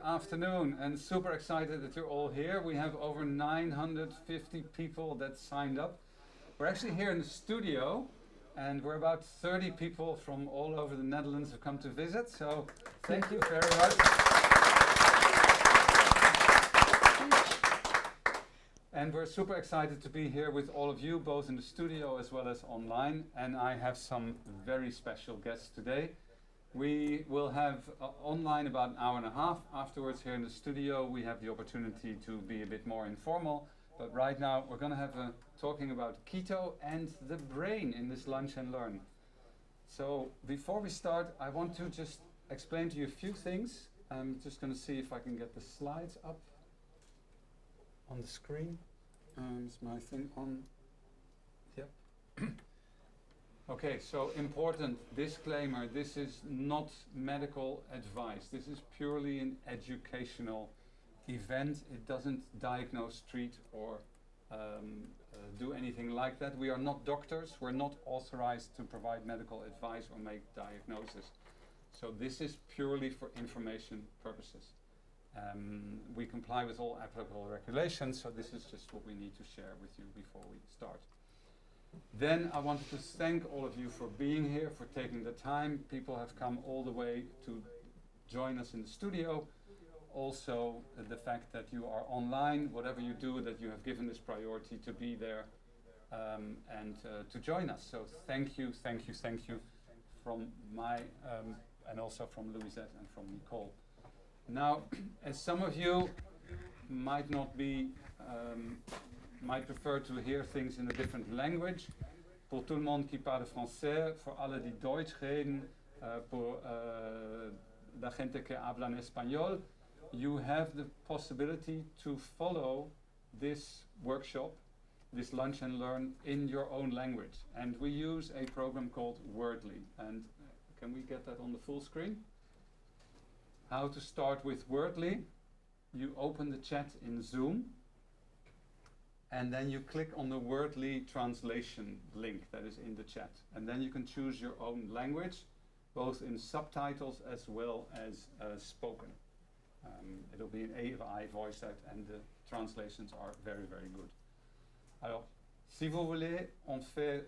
afternoon, and super excited that you're all here. We have over 950 people that signed up. We're actually here in the studio, and we're about 30 people from all over the Netherlands who come to visit, so thank you very much. And we're super excited to be here with all of you, both in the studio as well as online, and I have some very special guests today. We will have online about an hour and a half. Afterwards, here in the studio, we have the opportunity to be a bit more informal. But right now, we're going to have talking about keto and the brain in this Lunch and Learn. So before we start, I want to just explain to you a few things. I'm just going to see if I can get the slides up on the screen. Is my thing on? Yep. Okay, so important disclaimer, this is not medical advice. This is purely an educational event. It doesn't diagnose, treat, or do anything like that. We are not doctors. We're not authorized to provide medical advice or make diagnosis. So this is purely for information purposes. We comply with all applicable regulations, so this is just what we need to share with you before we start. Then I wanted to thank all of you for being here, for taking the time. People have come all the way to join us in the studio. Also, the fact that you are online, whatever you do, that you have given this priority to be there and to join us. So thank you, thank you, thank you from my and also from Louisette and from Nicole. Now, as some of you might not be might prefer to hear things in a different language. Pour tout le monde qui parle français, voor alle die Deutsch reden, pour la gente que habla en español, you have the possibility to follow this workshop, this Lunch and Learn, in your own language. And we use a program called Wordly. And can we get that on the full screen? How to start with Wordly. You open the chat in Zoom. And then you click on the Wordly translation link that is in the chat. And then you can choose your own language, both in subtitles as well as spoken. It'll be an AI voice out, and the translations are very, very good. Alors, si vous voulez, on fait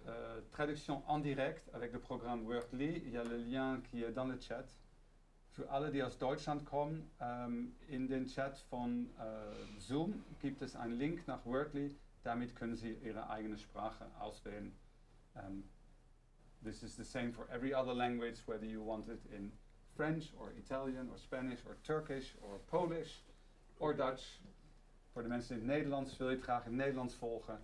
traduction en direct avec le programme Wordly. Il y a le lien qui est dans le chat. Für alle, die aus Deutschland kommen, in den Chat von Zoom gibt es einen Link nach Wordly. Damit können Sie Ihre eigene Sprache auswählen. This is the same for every other language, whether you want it in French or Italian or Spanish or Turkish or Polish or Dutch. Voor de mensen in het Nederlands, wil je het graag in het Nederlands volgen?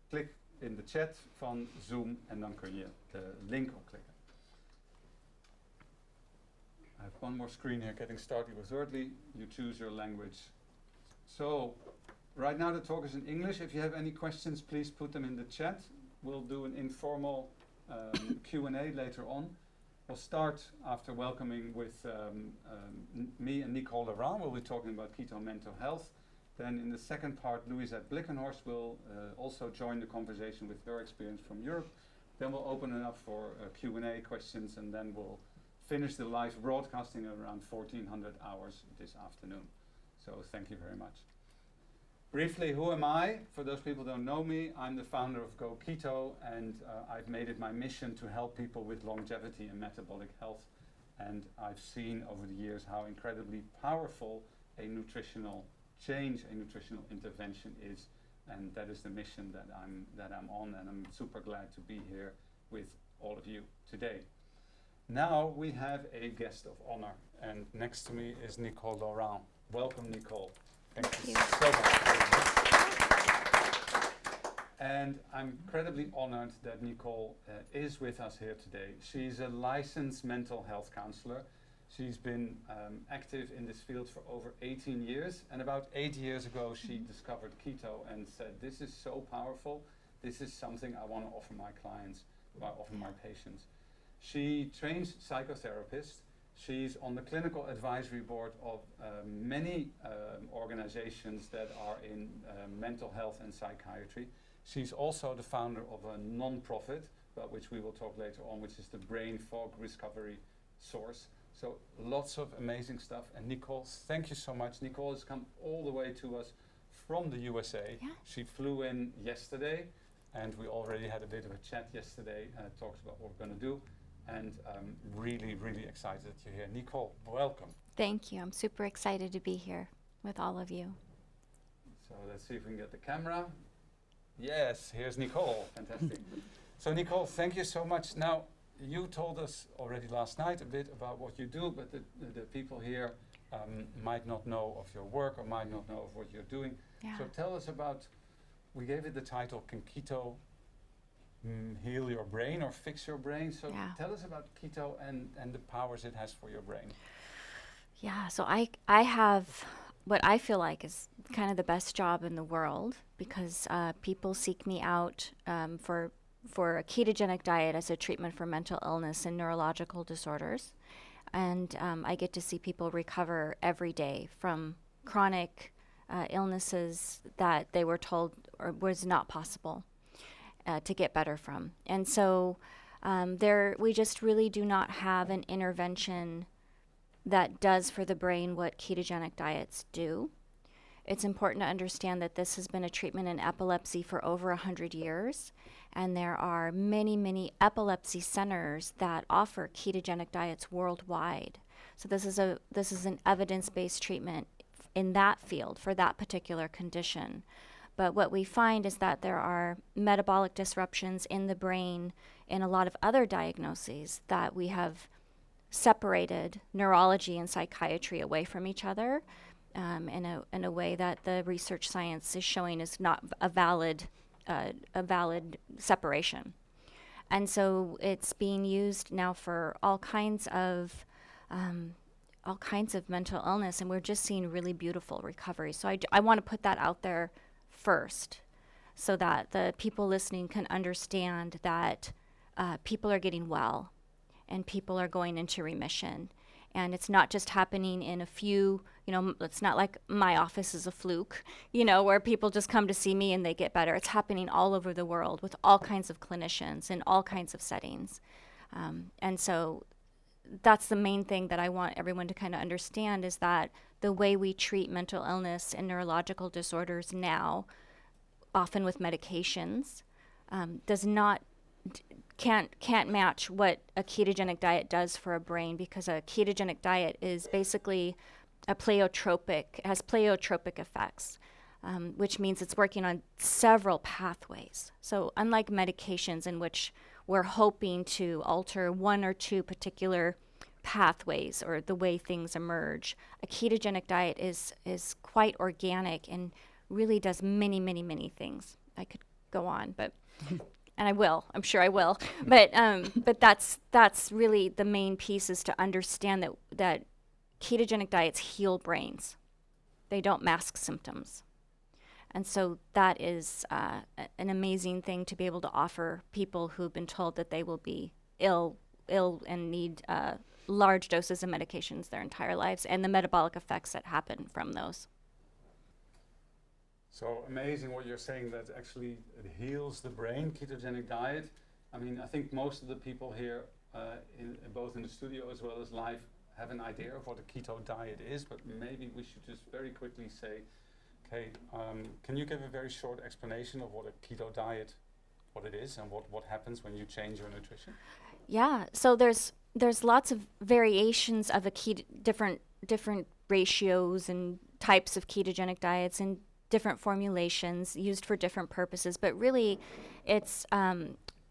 Klik in de chat van Zoom en dan kun je de link opklikken. I have one more screen here, getting started with Wordly. You choose your language. So, right now the talk is in English. If you have any questions, please put them in the chat. We'll do an informal Q&A later on. We'll start after welcoming with me and Nicole Laurent. We'll be talking about keto mental health. Then in the second part, Louisette Blickenhorst will also join the conversation with her experience from Europe. Then we'll open it up for Q&A questions, and then we'll finish the live broadcasting at around 1400 hours this afternoon. So thank you very much. Briefly, who am I? For those people who don't know me, I'm the founder of Go Keto, and I've made it my mission to help people with longevity and metabolic health. And I've seen over the years how incredibly powerful a nutritional change, a nutritional intervention is, and that is the mission that I'm on, and I'm super glad to be here with all of you today. Now we have a guest of honor, and next to me is Nicole Laurent. Welcome, Nicole. Thank you so much. And I'm incredibly honored that Nicole is with us here today. She's a licensed mental health counselor. She's been active in this field for over 18 years, and about 8 years ago she discovered keto and said, this is so powerful, this is something I want to offer my clients, offer my patients. She trains psychotherapists. She's on the clinical advisory board of many organizations that are in mental health and psychiatry. She's also the founder of a non-profit, but which we will talk later on, which is the Brain Fog Recovery Source, So lots of amazing stuff. And Nicole, thank you so much. Nicole has come all the way to us from the USA. Yeah. She flew in yesterday, and we already had a bit of a chat yesterday, talked about what we're going to do. And really, really excited that you're here. Nicole, welcome. Thank you. I'm super excited to be here with all of you. So let's see if we can get the camera. Yes, here's Nicole. Fantastic. So Nicole, thank you so much. Now, you told us already last night a bit about what you do, but the people here might not know of your work or might not know of what you're doing. Yeah. So tell us about, we gave it the title, Can Keto Heal Your Brain or Fix Your Brain? So Yeah. tell us about keto and the powers it has for your brain. Yeah, so I have what I feel like is kind of the best job in the world because people seek me out for a ketogenic diet as a treatment for mental illness and neurological disorders. And I get to see people recover every day from chronic illnesses that they were told or was not possible to get better from. And so we just really do not have an intervention that does for the brain what ketogenic diets do. It's important to understand that this has been a treatment in epilepsy for over 100 years, and there are many, many epilepsy centers that offer ketogenic diets worldwide. So this is an evidence-based treatment in that field for that particular condition. But what we find is that there are metabolic disruptions in the brain in a lot of other diagnoses that we have separated neurology and psychiatry away from each other in a way that the research science is showing is not a valid separation. And so it's being used now for all kinds of mental illness, and we're just seeing really beautiful recovery. So I want to put that out there first so that the people listening can understand that people are getting well and people are going into remission. And it's not just happening in a few, it's not like my office is a fluke, where people just come to see me and they get better. It's happening all over the world with all kinds of clinicians in all kinds of settings. And so that's the main thing that I want everyone to kind of understand is that the way we treat mental illness and neurological disorders now, often with medications, can't match what a ketogenic diet does for a brain, because a ketogenic diet is basically has pleiotropic effects, which means it's working on several pathways. So unlike medications in which we're hoping to alter one or two particular pathways or the way things emerge, a ketogenic diet is quite organic and really does many, many, many things. I could go on, but and I will. I'm sure I will. But that's really the main piece, is to understand that ketogenic diets heal brains. They don't mask symptoms. And so that is an amazing thing to be able to offer people who've been told that they will be ill and need large doses of medications their entire lives, and the metabolic effects that happen from those. So amazing what you're saying, that actually it heals the brain, ketogenic diet. I mean, I think most of the people here, both in the studio as well as live, have an idea of what a keto diet is, but maybe we should just very quickly say, okay, can you give a very short explanation of what a keto diet, what it is, and what happens when you change your nutrition? Yeah, so there's lots of variations of different ratios and types of ketogenic diets and different formulations used for different purposes, but really it's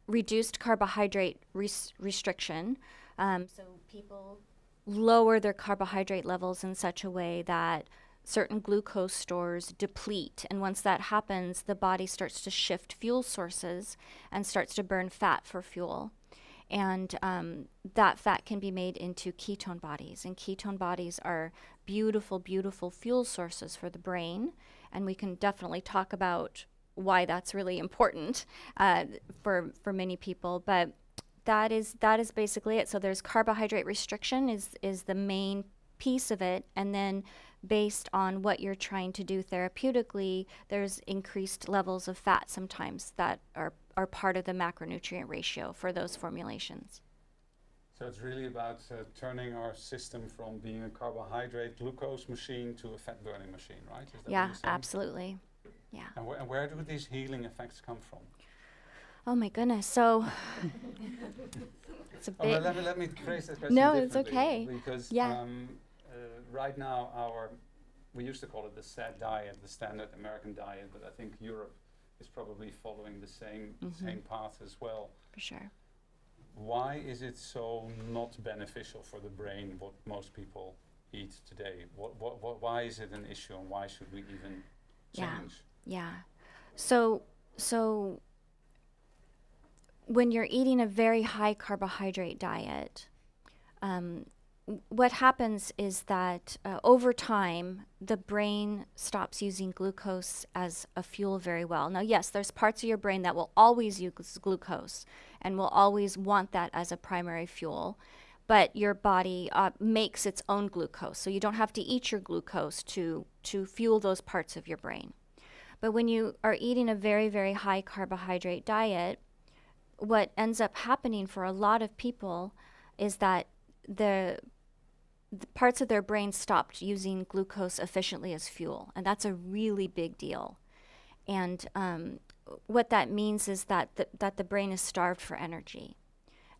reduced carbohydrate restriction. So people lower their carbohydrate levels in such a way that certain glucose stores deplete, and once that happens, the body starts to shift fuel sources and starts to burn fat for fuel. And that fat can be made into ketone bodies, and ketone bodies are beautiful, beautiful fuel sources for the brain. And we can definitely talk about why that's really important for many people. But that is basically it. So there's carbohydrate restriction is the main piece of it, and then based on what you're trying to do therapeutically, there's increased levels of fat sometimes that are part of the macronutrient ratio for those formulations. So it's really about turning our system from being a carbohydrate glucose machine to a fat burning machine, right? Is that what Yeah, you're saying? absolutely. Yeah. And where do these healing effects come from? Oh my goodness. So it's a Oh, bit. let me phrase this question No, it's differently. okay. Because Yeah. right now we used to call it the SAD diet, the standard American diet, but I think Europe is probably following the same path as well. For sure. Why is it so not beneficial for the brain what most people eat today? Why is it an issue, and why should we even change? Yeah. So when you're eating a very high carbohydrate diet, what happens is that over time, the brain stops using glucose as a fuel very well. Now, yes, there's parts of your brain that will always use glucose and will always want that as a primary fuel, but your body makes its own glucose. So you don't have to eat your glucose to fuel those parts of your brain. But when you are eating a very, very high carbohydrate diet, what ends up happening for a lot of people is that the parts of their brain stopped using glucose efficiently as fuel, and that's a really big deal. And what that means is that the brain is starved for energy.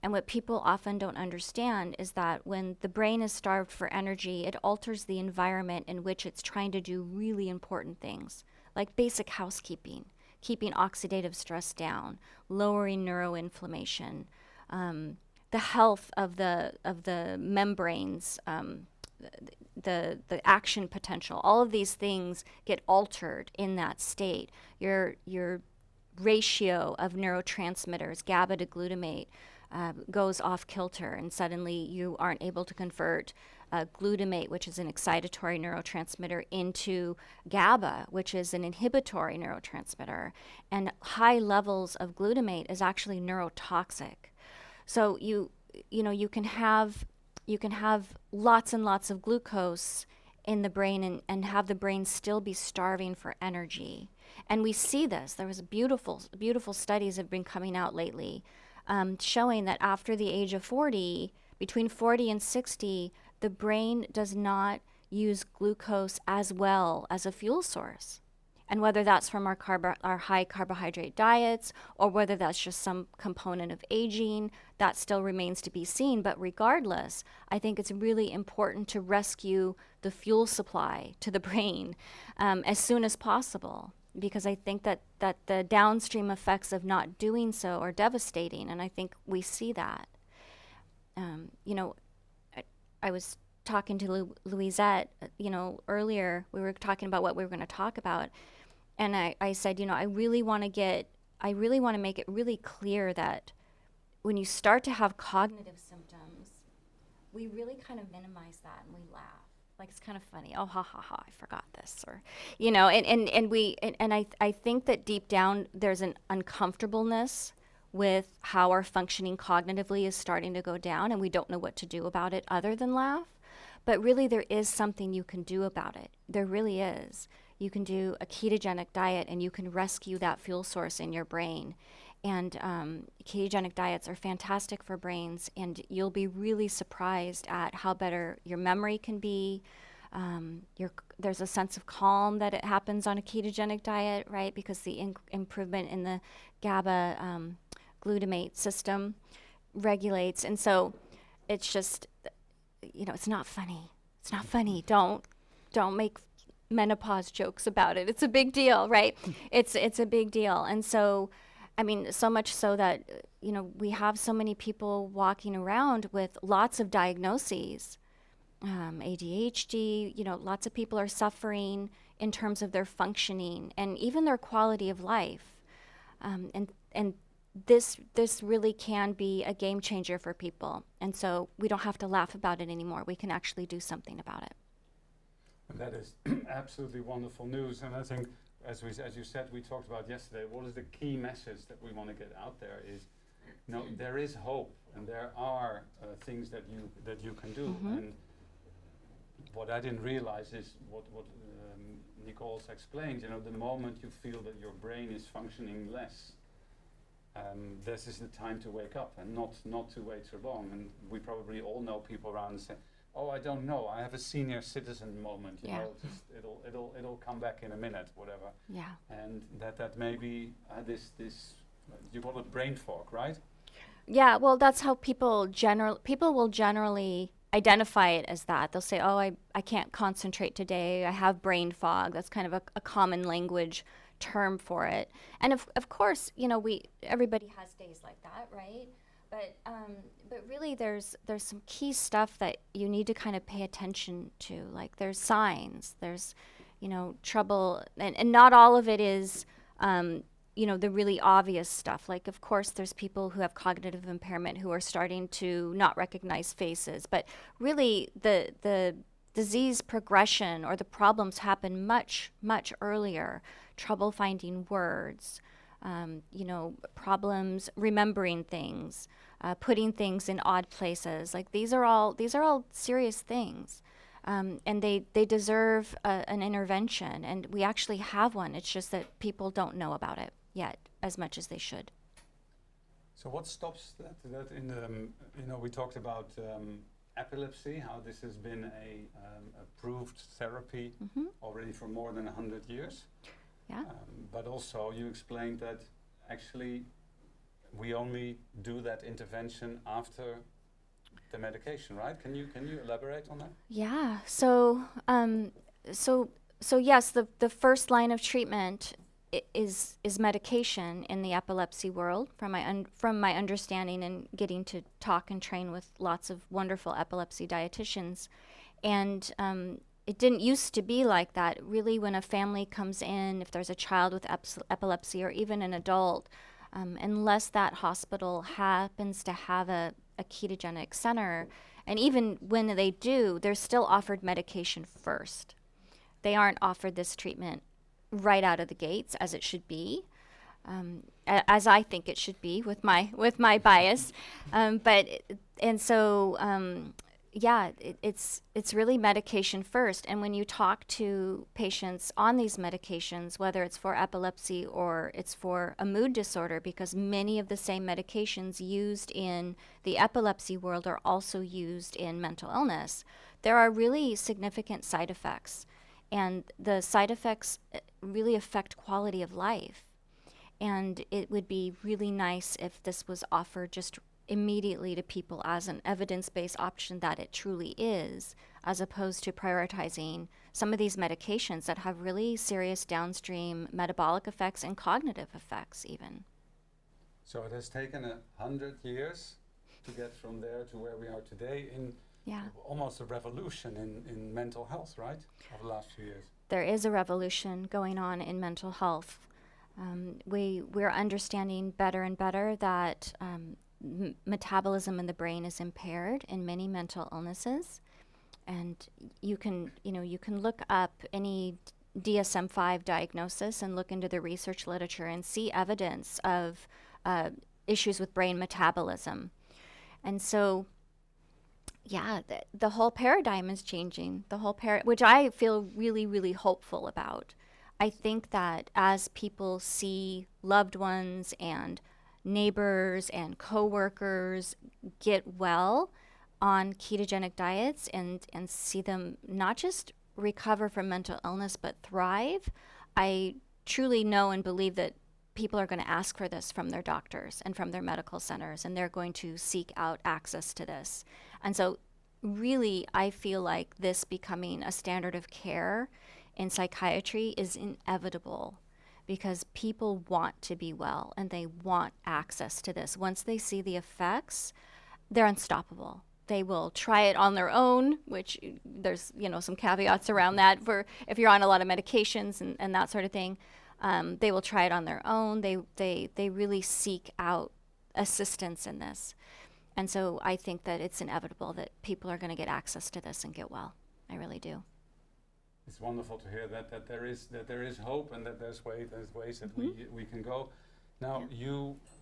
And what people often don't understand is that when the brain is starved for energy, it alters the environment in which it's trying to do really important things, like basic housekeeping, keeping oxidative stress down, lowering neuroinflammation, the health of the membranes, the action potential. All of these things get altered in that state. Your ratio of neurotransmitters, GABA to glutamate, goes off kilter, and suddenly you aren't able to convert glutamate, which is an excitatory neurotransmitter, into GABA, which is an inhibitory neurotransmitter. And high levels of glutamate is actually neurotoxic. So you can have lots and lots of glucose in the brain and have the brain still be starving for energy. And we see this. There was beautiful studies have been coming out lately showing that after the age of 40, between 40 and 60, the brain does not use glucose as well as a fuel source. And whether that's from our high carbohydrate diets or whether that's just some component of aging, that still remains to be seen. But regardless, I think it's really important to rescue the fuel supply to the brain as soon as possible, because I think that the downstream effects of not doing so are devastating, and I think we see that. I was talking to Louisette, earlier. We were talking about what we were going to talk about. And I said, I really want to make it really clear that when you start to have cognitive symptoms, we really kind of minimize that and we laugh. Like, it's kind of funny. Oh, ha, ha, ha, I forgot this. Or, I think that deep down there's an uncomfortableness with how our functioning cognitively is starting to go down, and we don't know what to do about it other than laugh. But really, there is something you can do about it. There really is. You can do a ketogenic diet and you can rescue that fuel source in your brain. And ketogenic diets are fantastic for brains, and you'll be really surprised at how better your memory can be. There's a sense of calm that it happens on a ketogenic diet, right? Because the improvement in the GABA glutamate system regulates. And so it's just, it's not funny. It's not funny. Don't make menopause jokes about it. It's a big deal, right? It's a big deal. And so, so much so that, we have so many people walking around with lots of diagnoses, ADHD, lots of people are suffering in terms of their functioning and even their quality of life. And this really can be a game changer for people. And so we don't have to laugh about it anymore. We can actually do something about it. And that is absolutely wonderful news. And I think, as you said, we talked about yesterday, what is the key message that we want to get out there is, there is hope, and there are things that you can do. Mm-hmm. And what I didn't realize is what Nicole's explained. The moment you feel that your brain is functioning less, this is the time to wake up and not to wait so long. And we probably all know people around and say, "Oh, I don't know. I have a senior citizen moment. You Yeah. know, just it'll come back in a minute, whatever." Yeah. And that maybe this you call it brain fog, right? Yeah, well, that's how people will generally identify it as that. They'll say, "Oh, I can't concentrate today. I have brain fog." That's kind of a common language term for it. And of course, you know, everybody has days like that, right? But really, there's some key stuff that you need to kind of pay attention to. Like there's signs, there's, you know, trouble, and not all of it is. You know, the really obvious stuff. Like, of course, there's people who have cognitive impairment who are starting to not recognize faces. But really, the disease progression or the problems happen much, much earlier. Trouble finding words, you know, problems remembering things, putting things in odd places. Like these are all serious things. And they deserve an intervention, and we actually have one. It's just that people don't know about it yet as much as they should. So what stops that in the, you know, we talked about epilepsy, how this has been a approved therapy already for more than 100 years. Yeah. But also you explained that actually we only do that intervention after the medication, right? Can you elaborate on that? Yeah. So yes, the first line of treatment is medication in the epilepsy world. From my understanding and getting to talk and train with lots of wonderful epilepsy dietitians, and it didn't used to be like that. Really, when a family comes in, if there's a child with epilepsy or even an adult, unless that hospital happens to have a ketogenic center, and even when they do, they're still offered medication first. They aren't offered this treatment right out of the gates as it should be, as I think it should be with my bias. It's really medication first. And when you talk to patients on these medications, whether it's for epilepsy or it's for a mood disorder, because many of the same medications used in the epilepsy world are also used in mental illness, there are really significant side effects. And the side effects really affect quality of life. And it would be really nice if this was offered just immediately to people as an evidence-based option that it truly is, as opposed to prioritizing some of these medications that have really serious downstream metabolic effects and cognitive effects even. So it has taken 100 years to get from there to where we are today in almost a revolution in mental health, right, over the last few years. There is a revolution going on in mental health. We're understanding better and better that metabolism in the brain is impaired in many mental illnesses, and you can look up any DSM-5 diagnosis and look into the research literature and see evidence of issues with brain metabolism. And so the whole paradigm is changing, which I feel really, really hopeful about. I think that as people see loved ones and neighbors and coworkers get well on ketogenic diets and see them not just recover from mental illness but thrive, I truly know and believe that people are going to ask for this from their doctors and from their medical centers, and they're going to seek out access to this. And so really, I feel like this becoming a standard of care in psychiatry is inevitable, because people want to be well and they want access to this. Once they see the effects, they're unstoppable. They will try it on their own, which there's some caveats around that for if you're on a lot of medications and that sort of thing. They will try it on their own. They really seek out assistance in this. And so I think that it's inevitable that people are going to get access to this and get well. I really do. It's wonderful to hear that there is hope and that there's ways that we can go. Now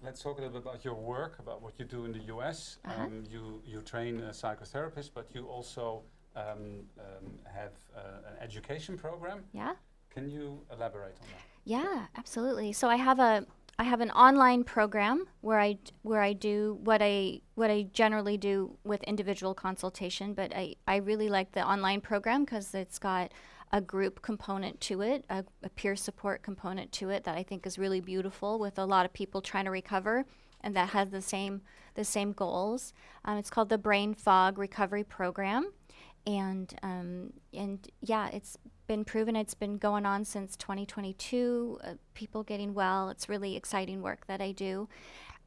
let's talk a little bit about your work, about what you do in the US. You train psychotherapists, but you also have an education program. Yeah. Can you elaborate on that? Yeah, absolutely. So I have I have an online program where I do what I generally do with individual consultation, but I really like the online program because it's got a group component to it, a peer support component to it that I think is really beautiful with a lot of people trying to recover and that has the same goals. It's called the Brain Fog Recovery Program, and yeah, it's been proven. It's been going on since 2022. People getting well. It's really exciting work that I do,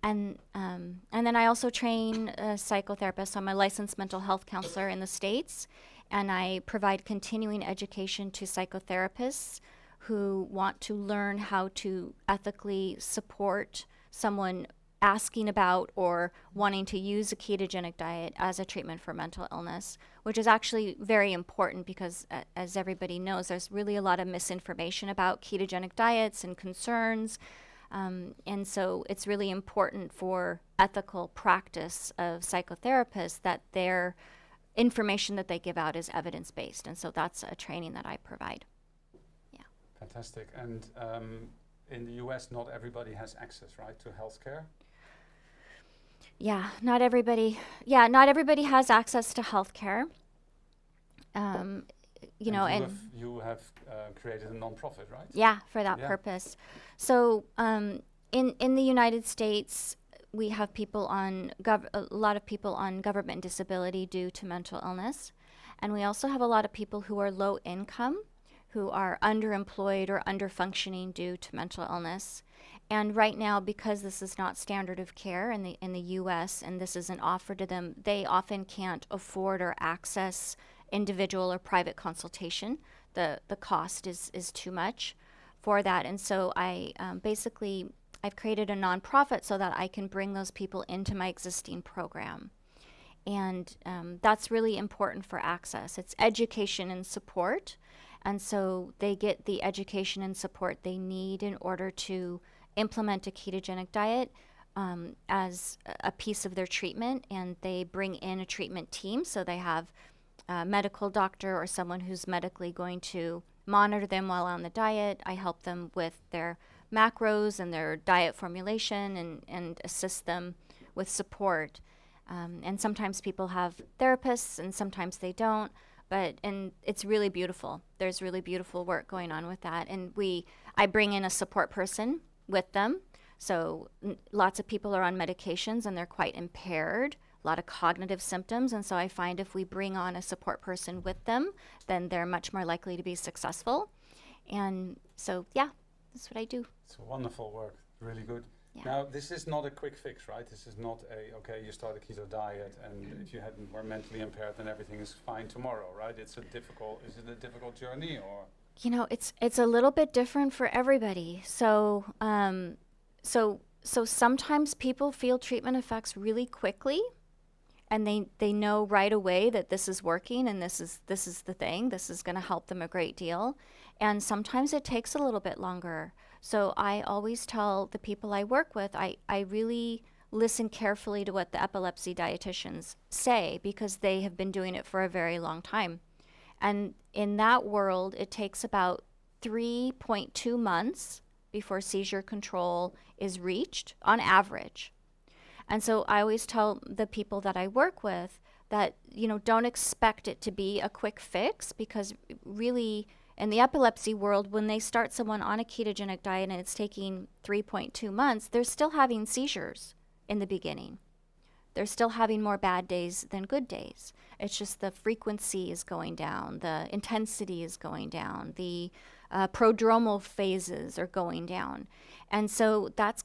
and then I also train psychotherapists. I'm a licensed mental health counselor in the States, and I provide continuing education to psychotherapists who want to learn how to ethically support someone asking about or wanting to use a ketogenic diet as a treatment for mental illness, which is actually very important because, as everybody knows, there's really a lot of misinformation about ketogenic diets and concerns. And so it's really important for ethical practice of psychotherapists that their information that they give out is evidence-based. And so that's a training that I provide. Yeah. Fantastic. And in the US, not everybody has access, right, to healthcare? Yeah, not everybody has access to healthcare. You have created a nonprofit, right? Yeah, for that purpose. So in the United States, we have people on a lot of people on government disability due to mental illness, and we also have a lot of people who are low income, who are underemployed or underfunctioning due to mental illness. And right now, because this is not standard of care in the U.S. and this isn't offered to them, they often can't afford or access individual or private consultation. The cost is too much for that. And so I've created a nonprofit so that I can bring those people into my existing program. And that's really important for access. It's education and support. And so they get the education and support they need in order to implement a ketogenic diet as a piece of their treatment, and they bring in a treatment team. So they have a medical doctor or someone who's medically going to monitor them while on the diet. I help them with their macros and their diet formulation and assist them with support. And sometimes people have therapists and sometimes they don't. And it's really beautiful. There's really beautiful work going on with that. And I bring in a support person with them. So lots of people are on medications and they're quite impaired, a lot of cognitive symptoms. And so I find if we bring on a support person with them, then they're much more likely to be successful. And so, yeah, that's what I do. It's wonderful work. Really good. Yeah. Now, this is not a quick fix, right? This is not you start a keto diet and if you were mentally impaired, then everything is fine tomorrow, right? Is it a difficult journey or? It's a little bit different for everybody. So sometimes people feel treatment effects really quickly, and they know right away that this is working and this is the thing. This is going to help them a great deal. And sometimes it takes a little bit longer. So I always tell the people I work with, I really listen carefully to what the epilepsy dietitians say because they have been doing it for a very long time. And in that world, it takes about 3.2 months before seizure control is reached on average. And so I always tell the people that I work with that, don't expect it to be a quick fix because really in the epilepsy world, when they start someone on a ketogenic diet and it's taking 3.2 months, they're still having seizures in the beginning. They're still having more bad days than good days. It's just the frequency is going down, the intensity is going down, the prodromal phases are going down. And so that's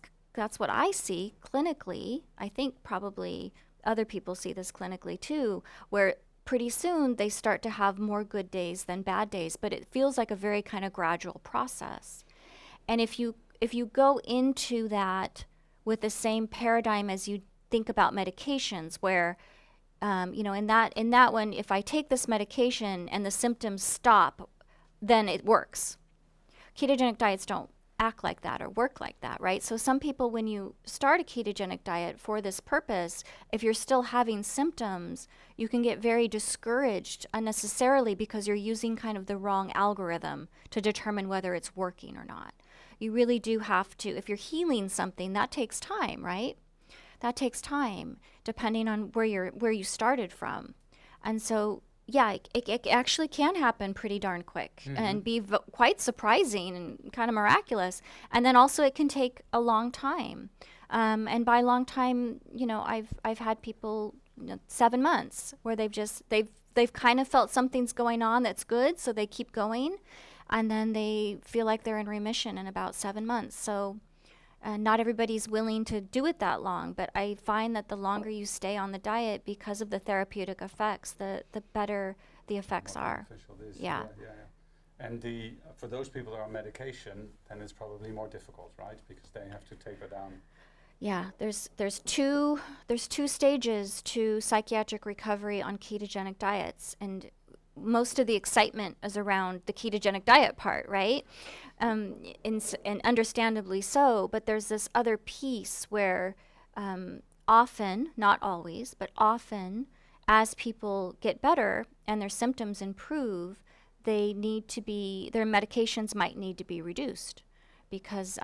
what I see clinically. I think probably other people see this clinically too, where pretty soon they start to have more good days than bad days, but it feels like a very kind of gradual process. And if you go into that with the same paradigm as you think about medications where, in that one, if I take this medication and the symptoms stop, then it works. Ketogenic diets don't act like that or work like that, right? So some people, when you start a ketogenic diet for this purpose, if you're still having symptoms, you can get very discouraged unnecessarily because you're using kind of the wrong algorithm to determine whether it's working or not. you really do have to, if you're healing something, that takes time, right? That takes time depending on where you started from. And so, yeah, it actually can happen pretty darn quick and be quite surprising and kind of miraculous. And then also it can take a long time. And by long time, I've had people 7 months where they've kind of felt something's going on that's good, so they keep going, and then they feel like they're in remission in about 7 months. So not everybody's willing to do it that long, but I find that the longer you stay on the diet, because of the therapeutic effects, the better the effects are. Yeah. And for those people that are on medication, then it's probably more difficult, right? Because they have to taper down. Yeah, there's two stages to psychiatric recovery on ketogenic diets, and most of the excitement is around the ketogenic diet part, right? And understandably so, but there's this other piece where often, not always, but often, as people get better and their symptoms improve, their medications might need to be reduced, because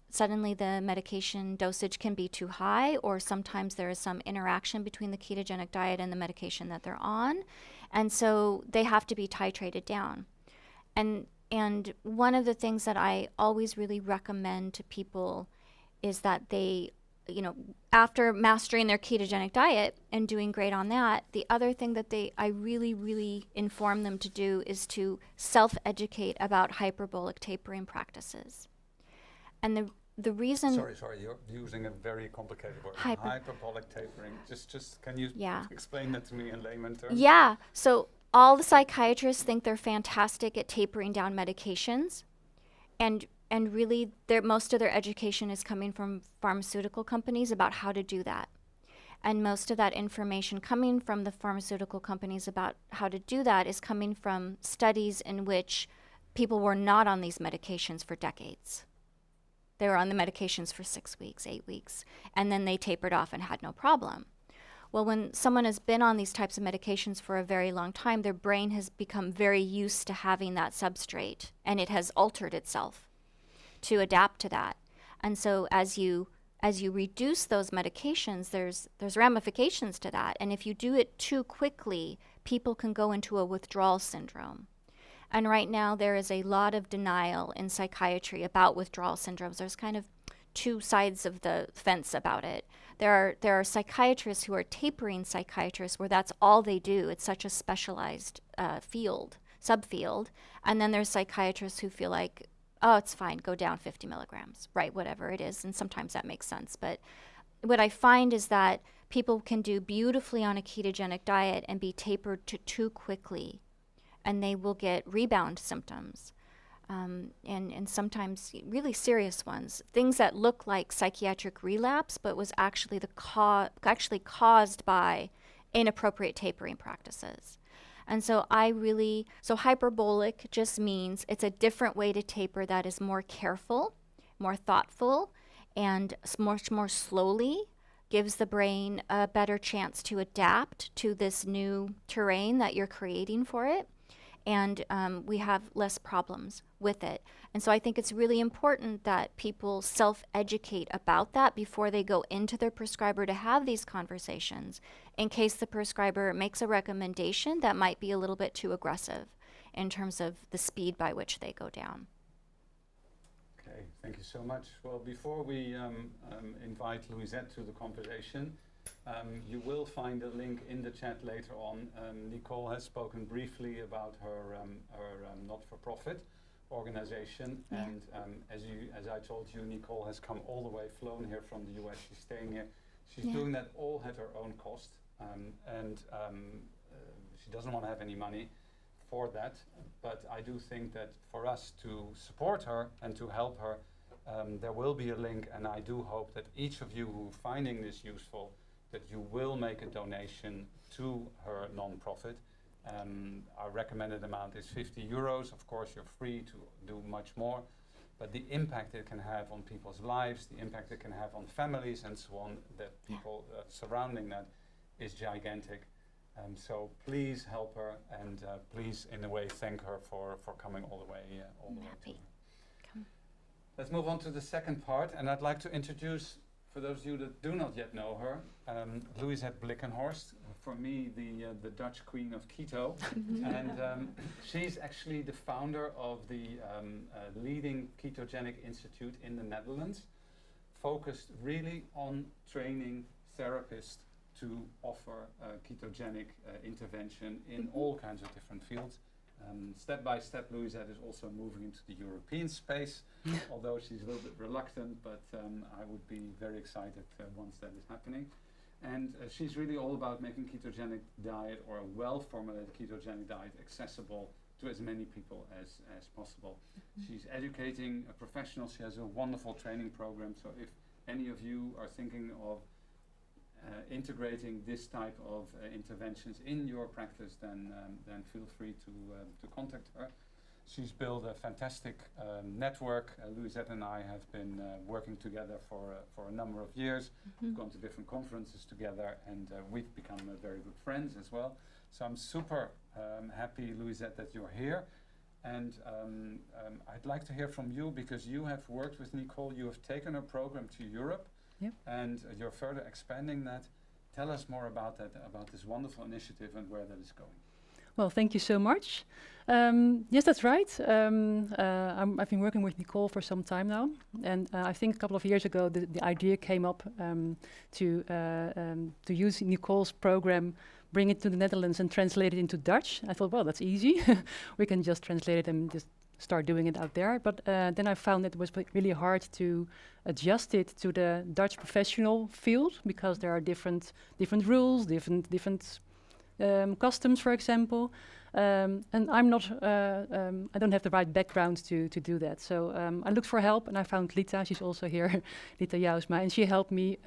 suddenly the medication dosage can be too high, or sometimes there is some interaction between the ketogenic diet and the medication that they're on. And so they have to be titrated down. And one of the things that I always really recommend to people is that they, after mastering their ketogenic diet and doing great on that, the other thing that I really, really inform them to do is to self-educate about hyperbolic tapering practices. And the reason... Sorry, you're using a very complicated word. Hyperbolic tapering. Just can you explain that to me in layman terms? Yeah. So all the psychiatrists think they're fantastic at tapering down medications. And really, most of their education is coming from pharmaceutical companies about how to do that. And most of that information coming from the pharmaceutical companies about how to do that is coming from studies in which people were not on these medications for decades. They were on the medications for 6 weeks, 8 weeks, and then they tapered off and had no problem. Well, when someone has been on these types of medications for a very long time, their brain has become very used to having that substrate, and it has altered itself to adapt to that. And so as you reduce those medications, there's ramifications to that. And if you do it too quickly, people can go into a withdrawal syndrome. And right now there is a lot of denial in psychiatry about withdrawal syndromes. There's kind of two sides of the fence about it. There are psychiatrists who are tapering psychiatrists where that's all they do. It's such a specialized subfield. And then there's psychiatrists who feel like, oh, it's fine, go down 50 milligrams, right, whatever it is. And sometimes that makes sense. But what I find is that people can do beautifully on a ketogenic diet and be tapered too quickly, and they will get rebound symptoms, and sometimes really serious ones, things that look like psychiatric relapse, but was actually caused by inappropriate tapering practices. And so hyperbolic just means it's a different way to taper that is more careful, more thoughtful, and much more slowly, gives the brain a better chance to adapt to this new terrain that you're creating for it. And we have less problems with it. And so I think it's really important that people self-educate about that before they go into their prescriber to have these conversations, in case the prescriber makes a recommendation that might be a little bit too aggressive in terms of the speed by which they go down. Okay, thank you so much. Well, before we invite Louisette to the conversation, you will find a link in the chat later on. Nicole has spoken briefly about her not-for-profit organization, and as I told you, Nicole has come all the way, flown here from the US. She's staying here. She's doing that all at her own cost, and she doesn't want to have any money for that. But I do think that for us to support her and to help her, there will be a link, and I do hope that each of you who are finding this useful, that you will make a donation to her non-profit. Our recommended amount is 50 euros. Of course, you're free to do much more, but the impact it can have on people's lives, the impact it can have on families and so on, that people surrounding that, is gigantic. So please help her, and please, in a way, thank her for coming all the way. Let's move on to the second part, and I'd like to introduce, for those of you that do not yet know her, Louisette Blickenhorst. For me, the Dutch queen of keto, and she's actually the founder of the leading ketogenic institute in the Netherlands, focused really on training therapists to offer ketogenic intervention in all kinds of different fields. Step by step, Louisette is also moving into the European space, although she's a little bit reluctant, but I would be very excited once that is happening. And she's really all about making ketogenic diet, or a well-formulated ketogenic diet, accessible to as many people as possible. She's educating professionals. She has a wonderful training program, so if any of you are thinking of integrating this type of interventions in your practice, then feel free to contact her. She's built a fantastic network. Louisette and I have been working together for a number of years. We've gone to different conferences together, and we've become very good friends as well. So I'm super happy, Louisette, that you're here. And I'd like to hear from you, because you have worked with Nicole. You have taken her program to Europe. Yep. And you're further expanding that. Tell us more about that, about this wonderful initiative and where that is going. Well, thank you so much. Yes, that's right. I've been working with Nicole for some time now, and I think a couple of years ago the idea came up to use Nicole's program, bring it to the Netherlands and translate it into Dutch. I thought, well, that's easy. We can just translate it and just start doing it out there. But then I found it was really hard to adjust it to the Dutch professional field, because there are different rules, different customs, for example. And I'm not, I don't have the right background to do that. So I looked for help, and I found Lita. She's also here, Lita Jousma, and she helped me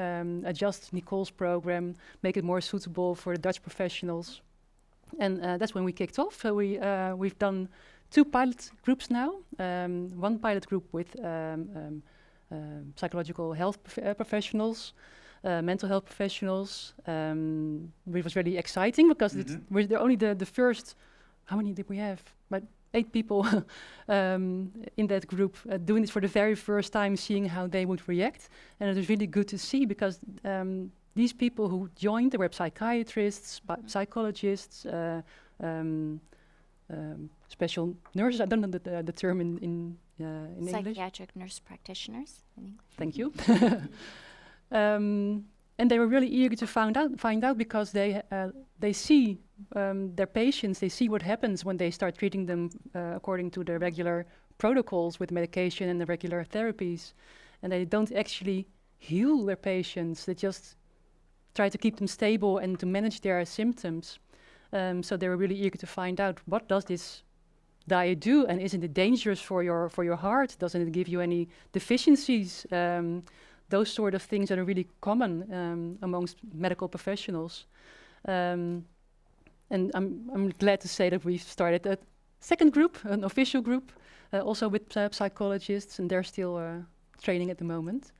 adjust Nicole's program, make it more suitable for the Dutch professionals. And that's when we kicked off. So we've done 2 pilot groups now. One pilot group with psychological health professionals, mental health professionals. It was really exciting, because we're only the first. How many did we have? But 8 people in that group doing this for the very first time, seeing how they would react. And it was really good to see, because these people who joined, they were psychiatrists, psychologists, special nurses. I don't know the term in English. Psychiatric nurse practitioners in English. Thank you. And they were really eager to find out, because they see their patients. They see what happens when they start treating them according to the regular protocols with medication and the regular therapies, and they don't actually heal their patients. They just try to keep them stable and to manage their symptoms. So they were really eager to find out, what does this diet do, and isn't it dangerous for your heart? Doesn't it give you any deficiencies? Those sort of things that are really common amongst medical professionals. And I'm glad to say that we've started a second group, an official group, also with psychologists, and they're still training at the moment.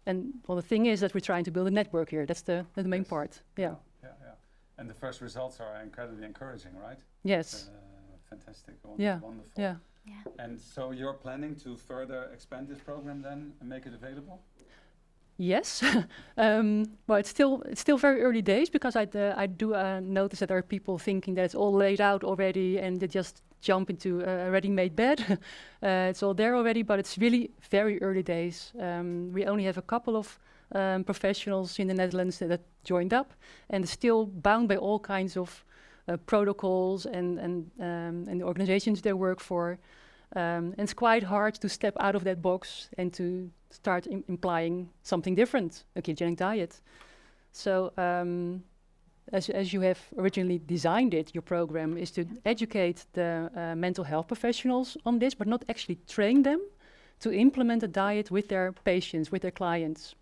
And well, the thing is that we're trying to build a network here. That's the main part. Yeah. And the first results are incredibly encouraging, right? Yes. Fantastic. Wonderful. Yeah. And so you're planning to further expand this program then and make it available? Yes. Well, it's still very early days, because I do notice that there are people thinking that it's all laid out already, and they just jump into a ready-made bed. It's all there already, but it's really very early days. We only have a couple of professionals in the Netherlands that joined up, and still bound by all kinds of protocols and the organizations they work for. And it's quite hard to step out of that box and to start implying something different, a ketogenic diet. So as you have originally designed it, your program is to educate the mental health professionals on this, but not actually train them to implement a diet with their patients, with their clients.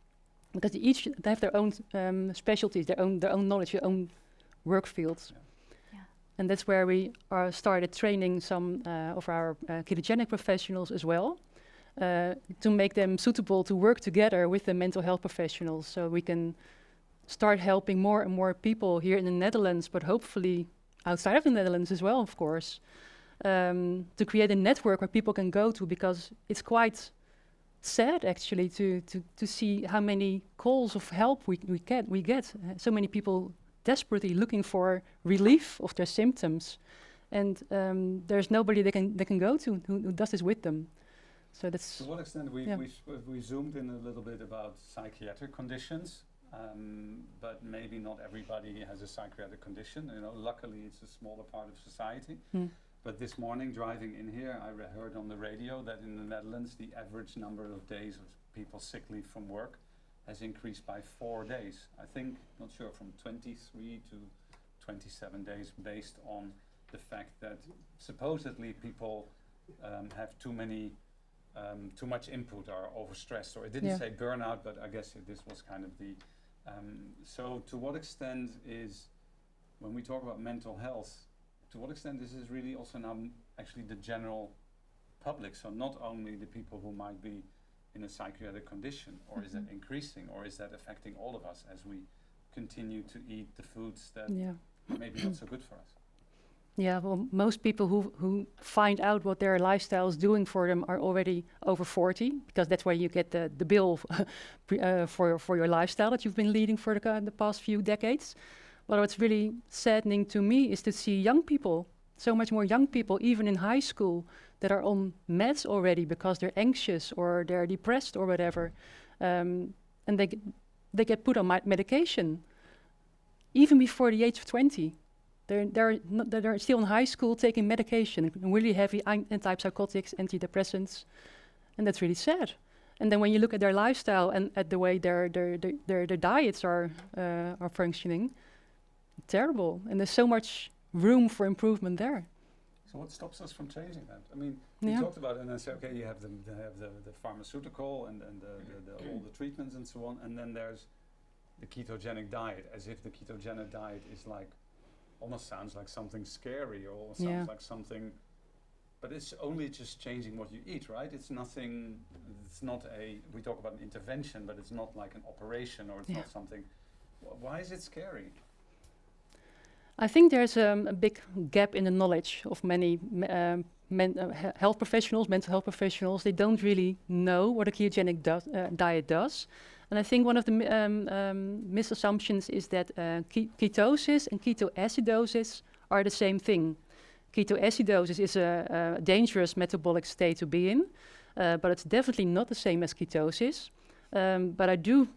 Because they have their own specialties, their own knowledge, their own work fields. Yeah. And that's where we started training some of our ketogenic professionals as well, to make them suitable to work together with the mental health professionals, so we can start helping more and more people here in the Netherlands, but hopefully outside of the Netherlands as well, of course, to create a network where people can go to, because it's quite sad actually to see how many calls of help we get. So many people desperately looking for relief of their symptoms, and there's nobody they can go to who does this with them. So that's To what extent we zoomed in a little bit about psychiatric conditions, but maybe not everybody has a psychiatric condition. You know, luckily it's a smaller part of society. But this morning, driving in here, I heard on the radio that in the Netherlands, the average number of days of people sick leave from work has increased by 4 days. I think, not sure, from 23 to 27 days, based on the fact that supposedly people have too much input or overstressed, or it didn't say burnout, but I guess this was kind of the. So to what extent is, when we talk about mental health, to what extent this is really also now actually the general public, so not only the people who might be in a psychiatric condition, or is that increasing, or is that affecting all of us as we continue to eat the foods that are maybe not so good for us? Yeah, well, most people who find out what their lifestyle is doing for them are already over 40, because that's where you get the bill for your lifestyle that you've been leading for the past few decades. But what's really saddening to me is to see young people, so much more young people, even in high school, that are on meds already because they're anxious or they're depressed or whatever, and they get put on medication, even before the age of 20. They're still in high school taking medication, really heavy antipsychotics, antidepressants, and that's really sad. And then when you look at their lifestyle and at the way their diets are functioning, terrible. And there's so much room for improvement there. So what stops us from changing that? I mean, you talked about it, and I said, okay, you have the pharmaceutical and all the treatments and so on, and then there's the ketogenic diet, as if the ketogenic diet is like, almost sounds like something scary, or almost sounds like something, but it's only just changing what you eat, right? It's nothing, it's not we talk about an intervention, but it's not like an operation, or it's not something. Why is it scary? I think there's a big gap in the knowledge of many health professionals, mental health professionals. They don't really know what a ketogenic diet does. And I think one of the misassumptions is that ketosis and ketoacidosis are the same thing. Ketoacidosis is a dangerous metabolic state to be in, but it's definitely not the same as ketosis. But I do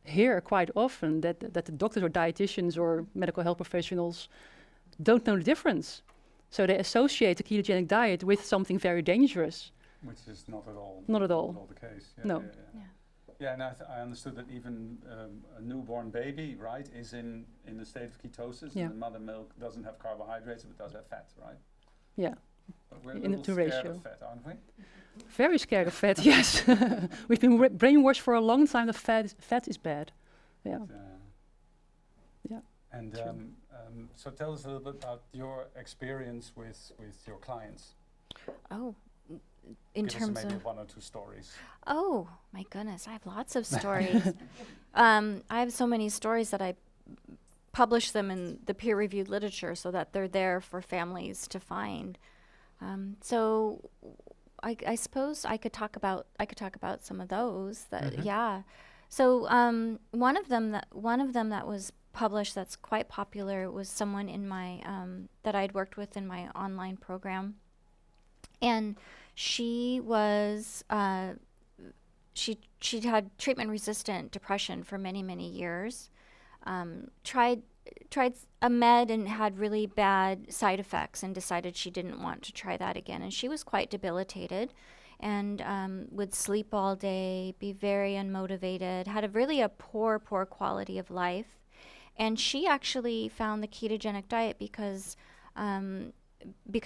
hear quite often that the doctors or dietitians or medical health professionals don't know the difference. So they associate the ketogenic diet with something very dangerous. Which is not at all. Not at all. The case. No. Yeah, and I understood that even a newborn baby, right, is in the state of ketosis, and the mother milk doesn't have carbohydrates, but does have fat, right? Yeah. But we're a little scared of fat, aren't we? Very scared of fat, yes. We've been brainwashed for a long time that fat is bad. Yeah. And so tell us a little bit about your experience with your clients. Oh. In terms of maybe 1 or 2 stories. Oh my goodness, I have lots of stories. I have so many stories that I publish them in the peer-reviewed literature so that they're there for families to find. So I suppose I could talk about some of those. So one of them that was published that's quite popular was someone in my that I'd worked with in my online program, and she was she'd had treatment-resistant depression for many years. Tried a med and had really bad side effects, and decided she didn't want to try that again. And she was quite debilitated, and would sleep all day, be very unmotivated, had a poor quality of life. And she actually found the ketogenic diet because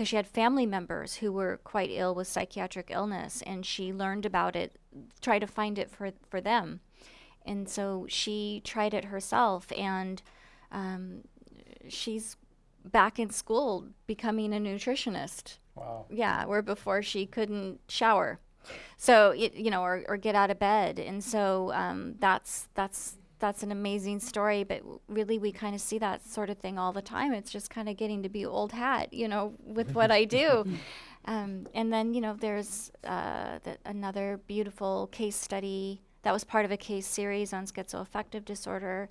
she had family members who were quite ill with psychiatric illness, and she learned about it, tried to find it for them. And so she tried it herself, and she's back in school becoming a nutritionist. Wow. Yeah, where before she couldn't shower. So, or get out of bed. And so that's an amazing story, but really we kind of see that sort of thing all the time. It's just kind of getting to be old hat, with what I do. And then, there's another beautiful case study that was part of a case series on schizoaffective disorder.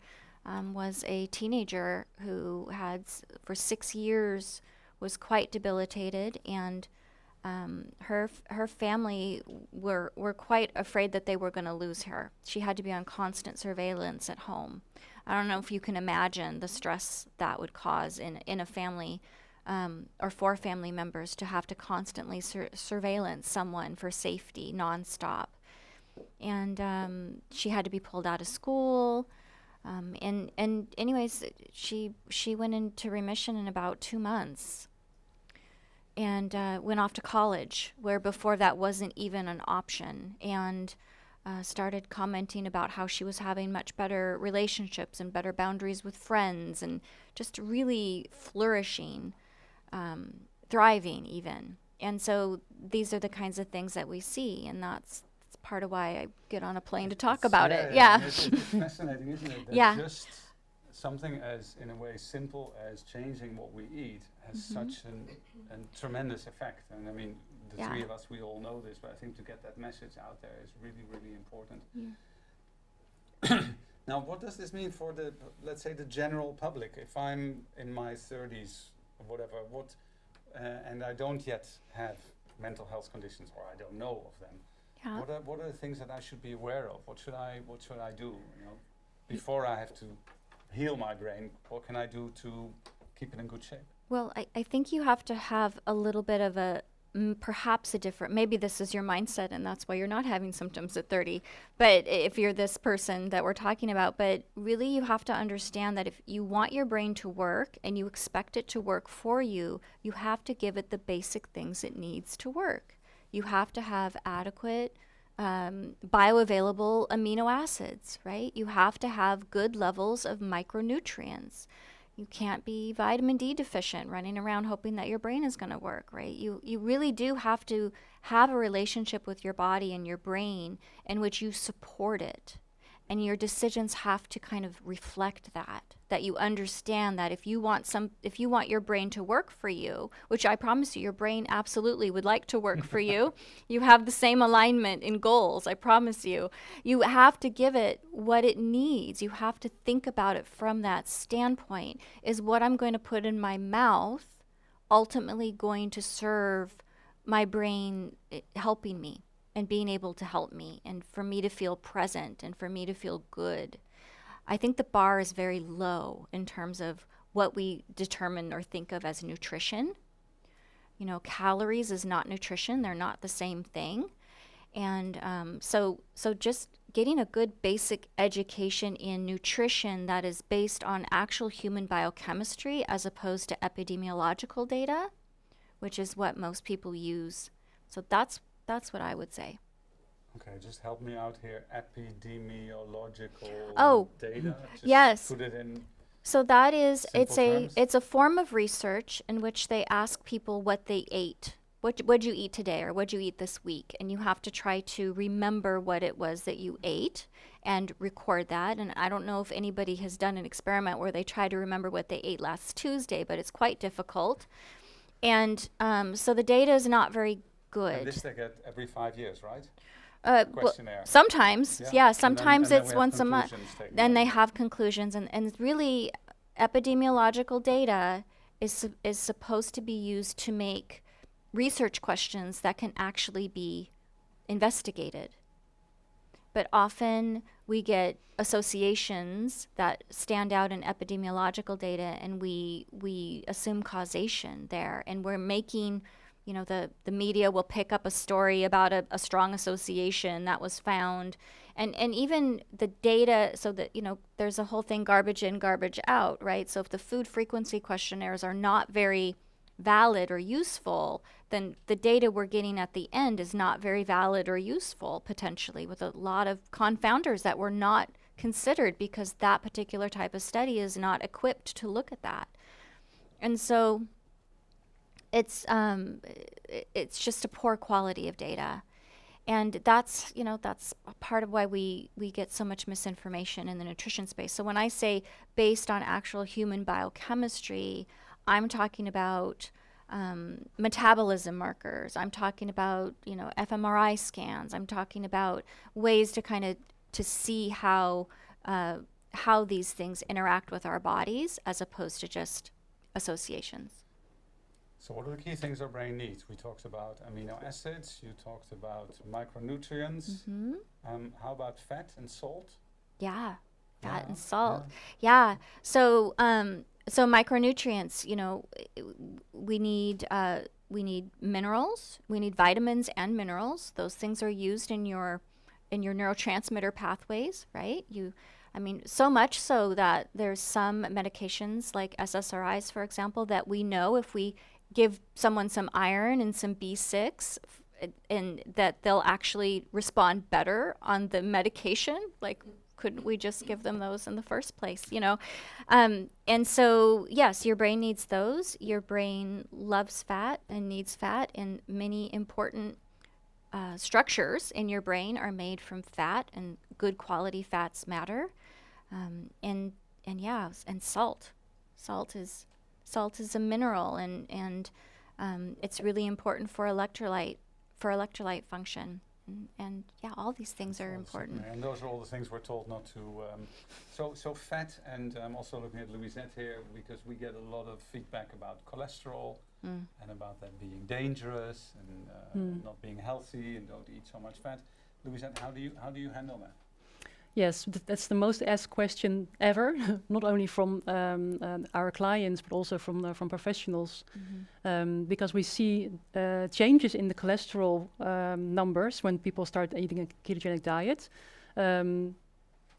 Was a teenager who for 6 years, was quite debilitated, and her family were quite afraid that they were going to lose her. She had to be on constant surveillance at home. I don't know if you can imagine the stress that would cause in a family, or for family members to have to constantly surveillance someone for safety nonstop. And she had to be pulled out of school. And anyways, she went into remission in about 2 months, and went off to college, where before that wasn't even an option, and started commenting about how she was having much better relationships and better boundaries with friends, and just really flourishing, thriving even. And so these are the kinds of things that we see, and that's part of why I get on a plane to talk about it. Yeah. It's fascinating, isn't it? That Yeah. just something as, in a way, simple as changing what we eat has such a tremendous effect. And I mean, the Yeah. three of us, we all know this, but I think to get that message out there is really, really important. Yeah. Now, what does this mean for the, let's say, the general public? If I'm in my 30s or whatever, and I don't yet have mental health conditions, or I don't know of them, Yeah. what are the things that I should be aware of? What should I do? Before I have to heal my brain, what can I do to keep it in good shape? Well, I think you have to have a little bit of perhaps a different, maybe this is your mindset and that's why you're not having symptoms at 30, but if you're this person that we're talking about, but really you have to understand that if you want your brain to work and you expect it to work for you, you have to give it the basic things it needs to work. You have to have adequate bioavailable amino acids, right? You have to have good levels of micronutrients. You can't be vitamin D deficient running around hoping that your brain is going to work, right? You really do have to have a relationship with your body and your brain in which you support it. And your decisions have to kind of reflect that you understand that if you want your brain to work for you, which I promise you, your brain absolutely would like to work for you. You have the same alignment in goals, I promise you. You have to give it what it needs. You have to think about it from that standpoint. Is what I'm going to put in my mouth ultimately going to serve my brain helping me and being able to help me, and for me to feel present and for me to feel good? I think the bar is very low in terms of what we determine or think of as nutrition. Calories is not nutrition. They're not the same thing. And so just getting a good basic education in nutrition that is based on actual human biochemistry as opposed to epidemiological data, which is what most people use. So that's what I would say. Okay, just help me out here. Epidemiological data. Just Yes. Put it in. So that is, Simple terms? it's a form of research in which they ask people what they ate. What'd you eat today, or what'd you eat this week? And you have to try to remember what it was that you ate and record that. And I don't know if anybody has done an experiment where they try to remember what they ate last Tuesday, but it's quite difficult. And so the data is not very good. And this they get every 5 years, right? Well, Questionnaire. sometimes, Yeah. yeah. And Sometimes then it's we have once a month. conclusions taken Then out. they have conclusions, and really, epidemiological data is supposed to be used to make research questions that can actually be investigated. But often we get associations that stand out in epidemiological data, and we assume causation there, and we're making, the media will pick up a story about a strong association that was found, and even the data, so that, there's a whole thing, garbage in, garbage out, right? So if the food frequency questionnaires are not very valid or useful, then the data we're getting at the end is not very valid or useful, potentially, with a lot of confounders that were not considered because that particular type of study is not equipped to look at that. And so it's just a poor quality of data. And that's a part of why we get so much misinformation in the nutrition space. So when I say based on actual human biochemistry, I'm talking about metabolism markers. I'm talking about, you know, fMRI scans. I'm talking about ways to kind of to see how these things interact with our bodies as opposed to just associations. So what are the key things our brain needs? We talked about amino acids, you talked about micronutrients. How about fat and salt? Yeah, fat Yeah, and salt. Yeah. So so micronutrients, you know, we need minerals, we need vitamins and minerals. Those things are used in your neurotransmitter pathways, right? I mean, so much so that there's some medications like SSRIs, for example, that we know if we give someone some iron and some B6, and that they'll actually respond better on the medication. Like, couldn't we just give them those in the first place, you know? And so, yes, your brain needs those. Your brain loves fat and needs fat, and many important structures in your brain are made from fat, and good quality fats matter. And yeah, and salt. Salt is a mineral, and it's really important for electrolyte function. And yeah, all these things are important. And those are all the things we're told not to. So fat, and I'm also looking at Louisette here because we get a lot of feedback about cholesterol and about that being dangerous and not being healthy, and don't eat so much fat. Louisette, how do you handle that? Yes, that's the most asked question ever, not only from our clients, but also from professionals, because we see changes in the cholesterol numbers when people start eating a ketogenic diet,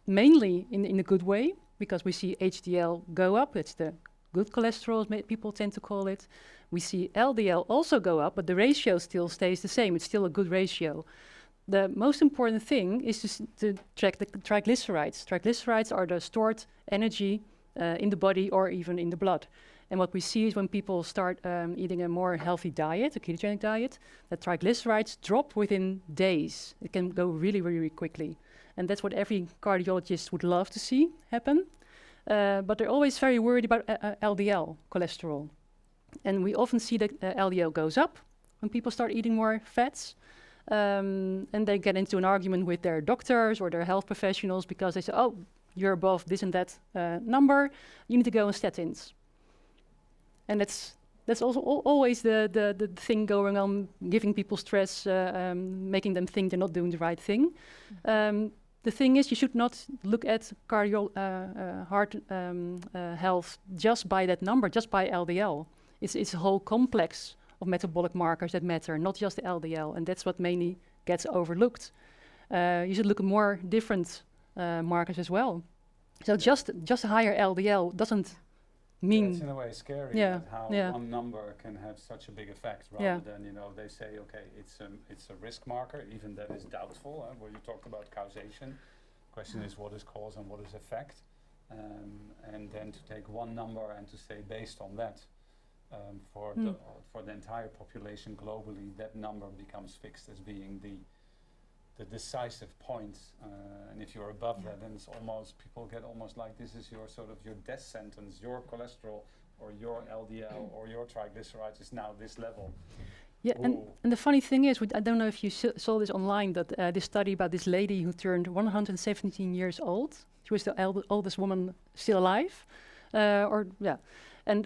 mainly in a good way, because we see HDL go up. It's the good cholesterol, as people tend to call it. We see LDL also go up, but the ratio still stays the same. It's still a good ratio. The most important thing is to track the triglycerides. Triglycerides are the stored energy in the body or even in the blood. And what we see is when people start eating a more healthy diet, a ketogenic diet, the triglycerides drop within days. It can go really, really, really quickly. And that's what every cardiologist would love to see happen. But they're always very worried about LDL cholesterol. And we often see that LDL goes up when people start eating more fats. And they get into an argument with their doctors or their health professionals because they say, oh, you're above this and that number, you need to go on statins. And that's also always the thing going on, giving people stress, making them think they're not doing the right thing. The thing is, you should not look at heart health just by that number, just by LDL. It's a whole complex of metabolic markers that matter, not just the LDL, and that's what mainly gets overlooked. You should look at more different markers as well. So just a higher LDL doesn't mean... It's in a way scary how one number can have such a big effect, rather than, you know, they say, okay, it's a risk marker, even that is doubtful, where you talked about causation. Question is, what is cause and what is effect? And then to take one number and to say, based on that, for the entire population globally, that number becomes fixed as being the decisive point. And if you're above that, then it's almost, people get almost like this is your sort of your death sentence. Your cholesterol or your LDL or your triglycerides is now this level. Yeah, and the funny thing is, I don't know if you saw this online, but this study about this lady who turned 117 years old. She was the oldest woman still alive. And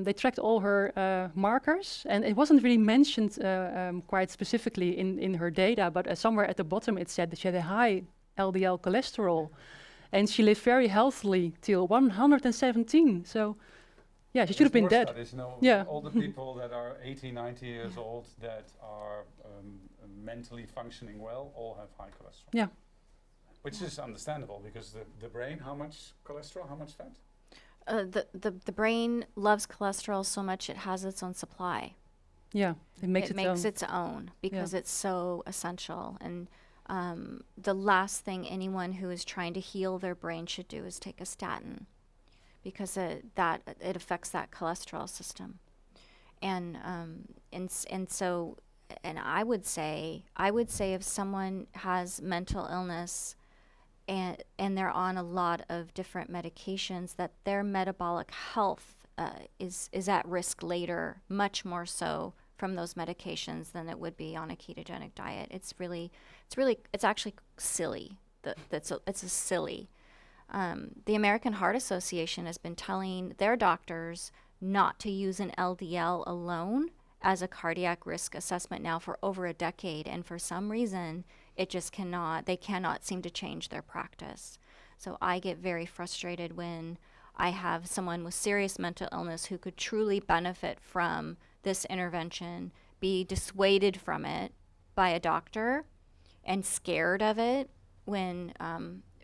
they tracked all her markers, and it wasn't really mentioned quite specifically in her data, but somewhere at the bottom it said that she had a high LDL cholesterol, and she lived very healthily till 117. So, yeah, she should have been dead. All the people that are 80, 90 years old that are mentally functioning well all have high cholesterol. Yeah. Which is understandable, because the brain, how much cholesterol, how much fat? The brain loves cholesterol so much it has its own supply. Yeah, it makes its own because it's so essential. And the last thing anyone who is trying to heal their brain should do is take a statin, because it affects that cholesterol system. And so I would say if someone has mental illness and they're on a lot of different medications, that their metabolic health is at risk later, much more so from those medications than it would be on a ketogenic diet. It's actually silly. It's a silly. The American Heart Association has been telling their doctors not to use an LDL alone as a cardiac risk assessment now for over a decade, and for some reason they cannot seem to change their practice. So I get very frustrated when I have someone with serious mental illness who could truly benefit from this intervention be dissuaded from it by a doctor and scared of it when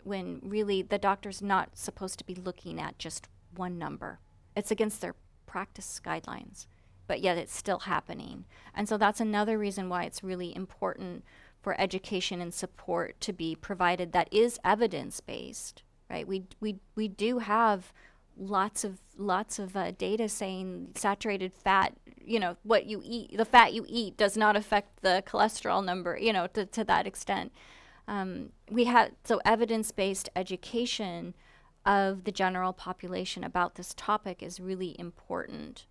really the doctor's not supposed to be looking at just one number. It's against their practice guidelines, but yet it's still happening. And so that's another reason why it's really important for education and support to be provided that is evidence-based, right? We do have lots of data saying saturated fat, what you eat, the fat you eat does not affect the cholesterol number, to that extent. So evidence-based education of the general population about this topic is really important.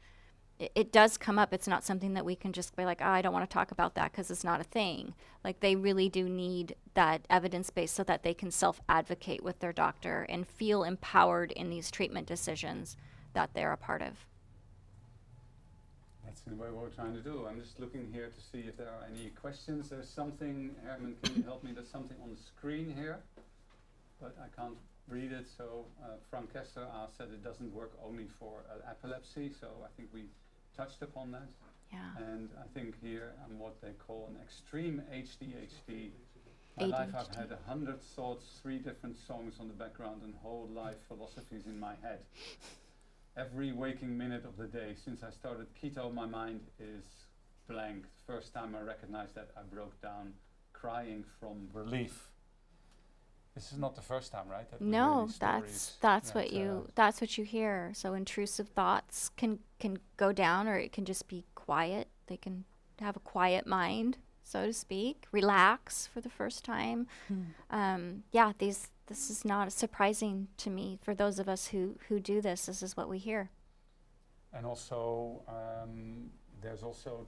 It does come up. It's not something that we can just be like, I don't want to talk about that because it's not a thing. Like, they really do need that evidence base so that they can self-advocate with their doctor and feel empowered in these treatment decisions that they're a part of. That's in the way what we're trying to do. I'm just looking here to see if there are any questions. There's something, Herman, can you help me? There's something on the screen here, but I can't read it. So Frank Kessler asked that it doesn't work only for epilepsy, so I think we touched upon that. Yeah. And I think here I'm what they call an extreme ADHD. My life I've had 100 thoughts, 3 different songs on the background, and whole life philosophies in my head. Every waking minute of the day since I started keto, my mind is blank. First time I recognized that, I broke down crying from relief. This is not the first time, right? That we hear No, these that's stories. that's what you hear. So intrusive thoughts can go down, or it can just be quiet. They can have a quiet mind, so to speak, relax for the first time. This is not surprising to me. For those of us who do this is what we hear. And also, there's also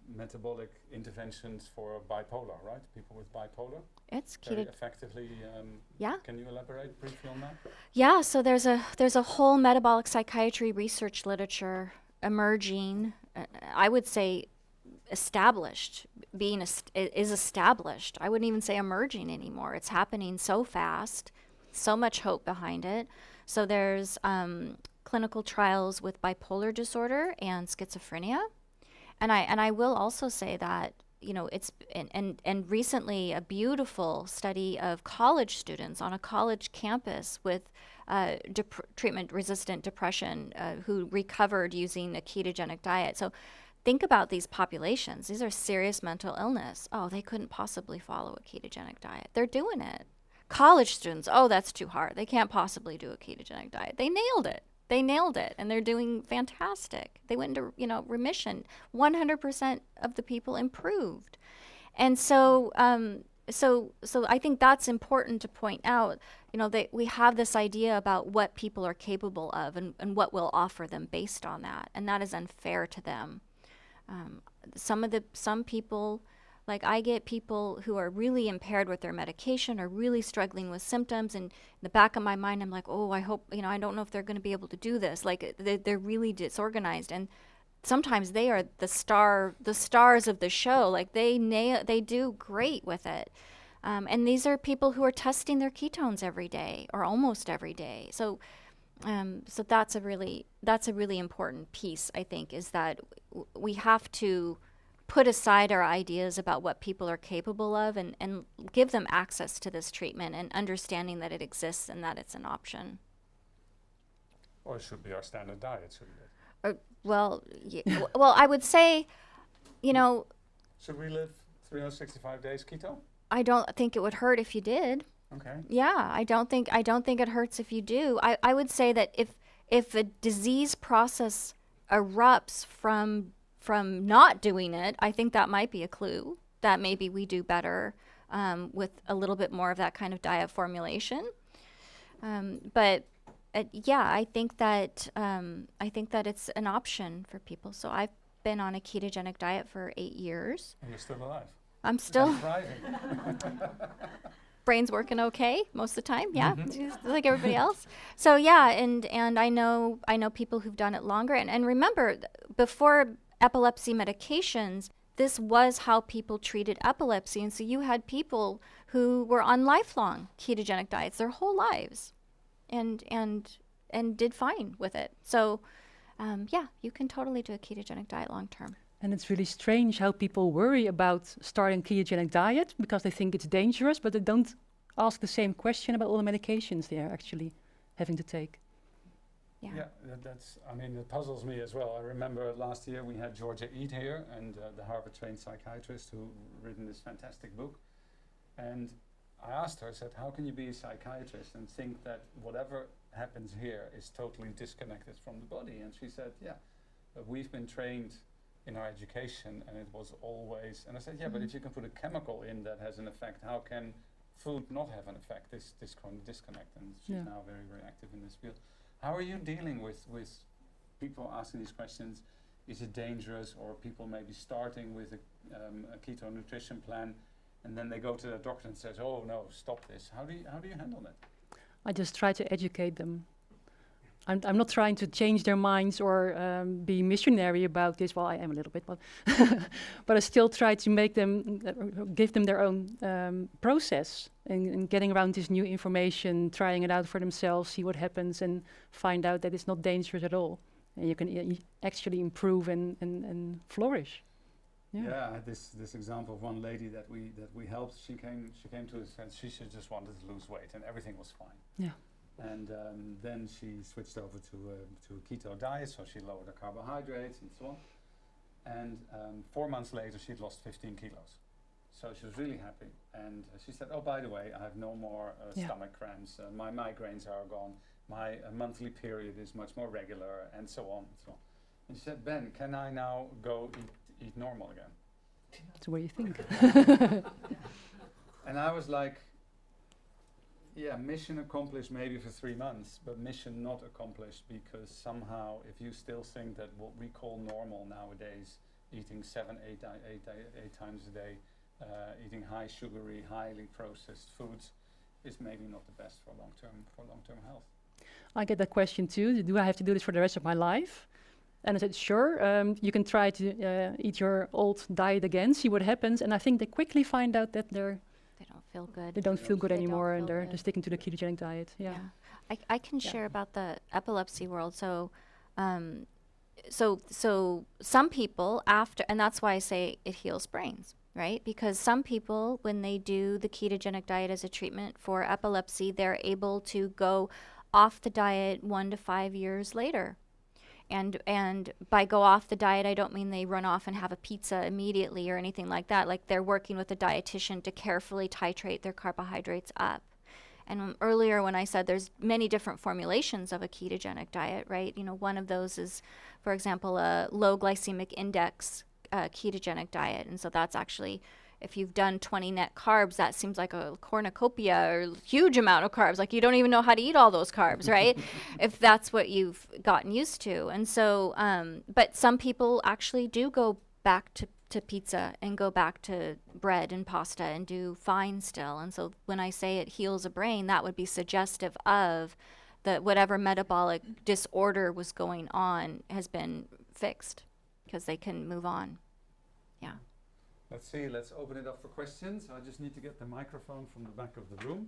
metabolic interventions for bipolar, right? People with bipolar. It's Very keto. effectively. Yeah. Can you elaborate briefly on that? Yeah, so there's a whole metabolic psychiatry research literature emerging. I would say established, is established. I wouldn't even say emerging anymore. It's happening so fast, so much hope behind it. So there's clinical trials with bipolar disorder and schizophrenia. And I will also say that, it's and recently a beautiful study of college students on a college campus with treatment-resistant depression who recovered using a ketogenic diet. So think about these populations. These are serious mental illness. Oh, they couldn't possibly follow a ketogenic diet. They're doing it. College students, oh, that's too hard. They can't possibly do a ketogenic diet. They nailed it. And they're doing fantastic. They went into, remission. 100% of the people improved. And so, so I think that's important to point out. That we have this idea about what people are capable of and what we'll offer them based on that, and that is unfair to them. Some people, like I get people who are really impaired with their medication or really struggling with symptoms, and in the back of my mind I'm like, oh, I hope, I don't know if they're going to be able to do this. Like they're really disorganized, and sometimes they are the stars of the show. Like they do great with it. And these are people who are testing their ketones every day or almost every day. So that's a really important piece, I think, is that we have to put aside our ideas about what people are capable of and give them access to this treatment and understanding that it exists and that it's an option. Or it should be our standard diet, shouldn't it? Well, I would say, Should we live 365 days keto? I don't think it would hurt if you did. Okay. Yeah, I don't think it hurts if you do. I would say that if a disease process erupts from not doing it, I think that might be a clue that maybe we do better with a little bit more of that kind of diet formulation. But yeah, I think that it's an option for people. So I've been on a ketogenic diet for 8 years. And you're still alive. I'm still And thriving. brain's working okay most of the time. Yeah, Mhm. just like everybody else. So yeah, and I know people who've done it longer. And remember, before epilepsy medications, this was how people treated epilepsy. And so you had people who were on lifelong ketogenic diets their whole lives, and did fine with it. So yeah, you can totally do a ketogenic diet long term. And it's really strange how people worry about starting ketogenic diet because they think it's dangerous, but they don't ask the same question about all the medications they are actually having to take. Yeah. Yeah, that's, I mean, it puzzles me as well. I remember last year we had Georgia Eade here, and the Harvard-trained psychiatrist who written this fantastic book. And I asked her, I said, how can you be a psychiatrist and think that whatever happens here is totally disconnected from the body? And she said, yeah, but we've been trained in our education, and it was always, and I said, yeah, but if you can put a chemical in that has an effect, how can food not have an effect, this disconnect? And she's Yeah. now very, very active in this field. How are you dealing with people asking these questions? Is it dangerous? Or people maybe starting with a keto nutrition plan, and then they go to their doctor and says, oh no, stop this. How do you handle that? I just try to educate them. I'm not trying to change their minds or be missionary about this. Well, I am a little bit, but but I still try to make them, give them their own process in getting around this new information, trying it out for themselves, see what happens, and find out that it's not dangerous at all, and you can actually improve and flourish. Yeah, I had this example of one lady that we helped. She came to us and she just wanted to lose weight, and everything was fine. Yeah. And then she switched over to a keto diet, so she lowered her carbohydrates and so on. And 4 months later, she'd lost 15 kilos. So she was really happy. And she said, oh, by the way, I have no more stomach cramps. My migraines are gone. My monthly period is much more regular, and so on and so on. And she said, Ben, can I now go eat normal again? So what do you think? And I was like, yeah, mission accomplished maybe for 3 months, but mission not accomplished, because somehow if you still think that what we call normal nowadays, eating 8 times a day, eating high sugary, highly processed foods, is maybe not the best for long-term health. I get that question too. Do I have to do this for the rest of my life? And I said, sure, you can try to eat your old diet again, see what happens. And I think they quickly find out that They don't feel good. they don't feel good They don't anymore, and feel they're good. sticking to the ketogenic diet. Yeah. I can Yeah. share about the epilepsy world. So some people after, and that's why I say it heals brains, right? Because some people, when they do the ketogenic diet as a treatment for epilepsy, they're able to go off the diet 1 to 5 years later. And by go off the diet, I don't mean they run off and have a pizza immediately or anything like that. Like, they're working with a dietitian to carefully titrate their carbohydrates up. And earlier when I said there's many different formulations of a ketogenic diet, right? You know, one of those is, for example, a low glycemic index ketogenic diet. And so that's actually, if you've done 20 net carbs, that seems like a cornucopia or huge amount of carbs. Like, you don't even know how to eat all those carbs, right? If that's what you've gotten used to. And so, but some people actually do go back to pizza and go back to bread and pasta and do fine still. And so when I say it heals a brain, that would be suggestive of that whatever metabolic disorder was going on has been fixed, because they can move on. Yeah. Let's see, let's open it up for questions. I just need to get the microphone from the back of the room.